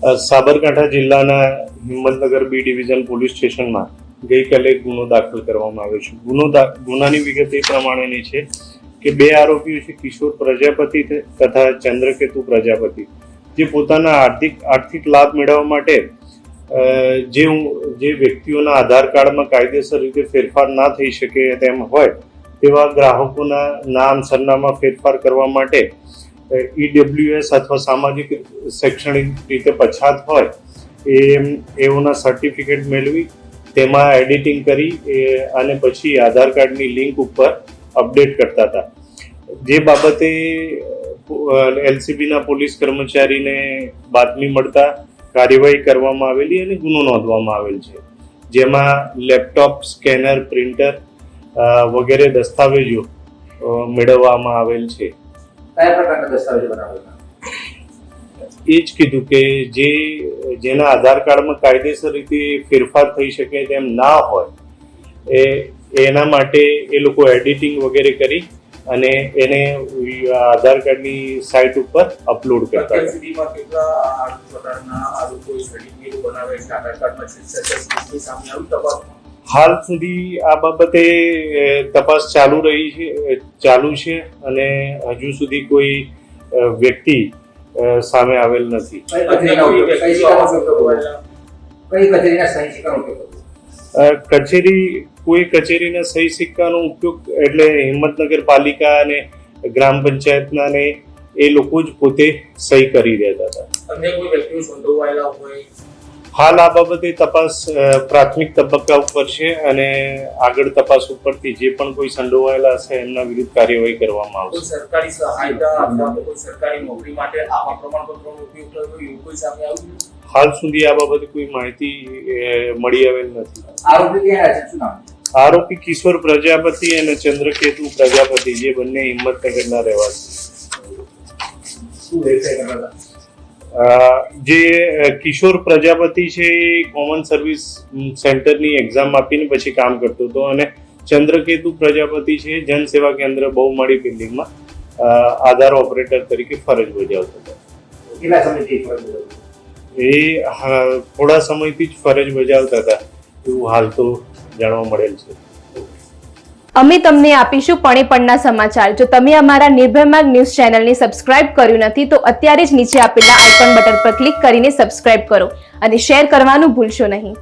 સાબરકાંઠા જિલ્લાના Himmatnagar B division police સ્ટેશનમાં ગઈકાલે એક ગુનો દાખલ કરવામાં આવ્યો છે. ગુનાની વિગત એ પ્રમાણેની છે કે બે આરોપીઓ છે, કિશોર પ્રજાપતિ તથા ચંદ્રકેતુ પ્રજાપતિ, જે પોતાના આર્થિક લાભ મેળવવા માટે જે વ્યક્તિઓના આધાર કાર્ડમાં કાયદેસર રીતે ફેરફાર ના થઈ શકે તેમ હોય તેવા ગ્રાહકોના નામ સરનામા ફેરફાર કરવા માટે EWS અથવા સામાજિક શૈક્ષણિક રીતે પછાત હોય એઓના સર્ટિફિકેટ મેળવી તેમાં એડિટિંગ કરી અને પછી આધાર કાર્ડની લિંક ઉપર અપડેટ કરતા હતા. જે બાબતે LCBના પોલીસ કર્મચારીને બાતમી મળતા કાર્યવાહી કરવામાં આવેલી અને ગુનો નોંધવામાં આવેલ છે, જેમાં લેપટોપ, સ્કેનર, પ્રિન્ટર વગેરે દસ્તાવેજો મેળવવામાં આવેલ છે. કયા પ્રકારના દસ્તાવેજો બનાવેલા? એ જ કીધું કે જેના આધાર કાર્ડમાં કાયદેસર રીતે ફેરફાર થઈ શકે તેમ ના હોય એના માટે એ લોકો એડિટિંગ વગેરે કરી અને એને આધાર કાર્ડની સાઇટ ઉપર અપલોડ કરતા હતા. હાલ સુધી આ બાબતે તપાસ ચાલુ છે અને હજુ સુધી કોઈ વ્યક્તિ સામે આવેલ નથી. કોઈ કચેરીના સહી સિક્કાનો ઉપયોગ એટલે હિંમતનગર પાલિકા અને ગ્રામ પંચાયતના ને એ લોકો જ પોતે સહી કરી દેતા હતા. હાલ આ બાબતે તપાસ પ્રાથમિક તબક્કા ઉપર છે અને આગળ તપાસ ઉપરથી જે પણ કોઈ સંડોવાયેલા હશે એમના વિરુદ્ધ કાર્યવાહી કરવામાં આવશે. સરકારી સહાયતા અથવા કોઈ સરકારી નોકરી માટે આવા પ્રમાણપત્રોનો ઉપયોગ થયો એવું કોઈ સામે આવ્યું? હાલ સુધી આ બાબતે કોઈ માહિતી મળી આવેલ નથી. આરોપી કિશોર પ્રજાપતિ અને ચંદ્રકેતુ પ્રજાપતિ, જે બંને હિંમતનગરના રહેવાસી. જે કિશોર પ્રજાપતિ છે એ કોમન સર્વિસ સેન્ટરની એક્ઝામ આપીને પછી કામ કરતો હતો અને ચંદ્રકેતુ પ્રજાપતિ છે જનસેવા કેન્દ્ર બહુમાળી બિલ્ડિંગમાં આધાર ઓપરેટર તરીકે ફરજ બજાવતો હતો. એ થોડા સમયથી જ ફરજ બજાવતા હતા એવું હાલ તો જાણવા મળેલ છે. અમે તમને આપીશું પળે પળના સમાચાર. જો તમે અમારા નિર્ભય માર્ગ ન્યૂઝ ચેનલને સબસ્ક્રાઇબ કર્યું નથી તો અત્યારે જ નીચે આપેલા આઇકોન બટન પર ક્લિક કરીને સબસ્ક્રાઇબ કરો અને શેર કરવાનું ભૂલશો નહીં.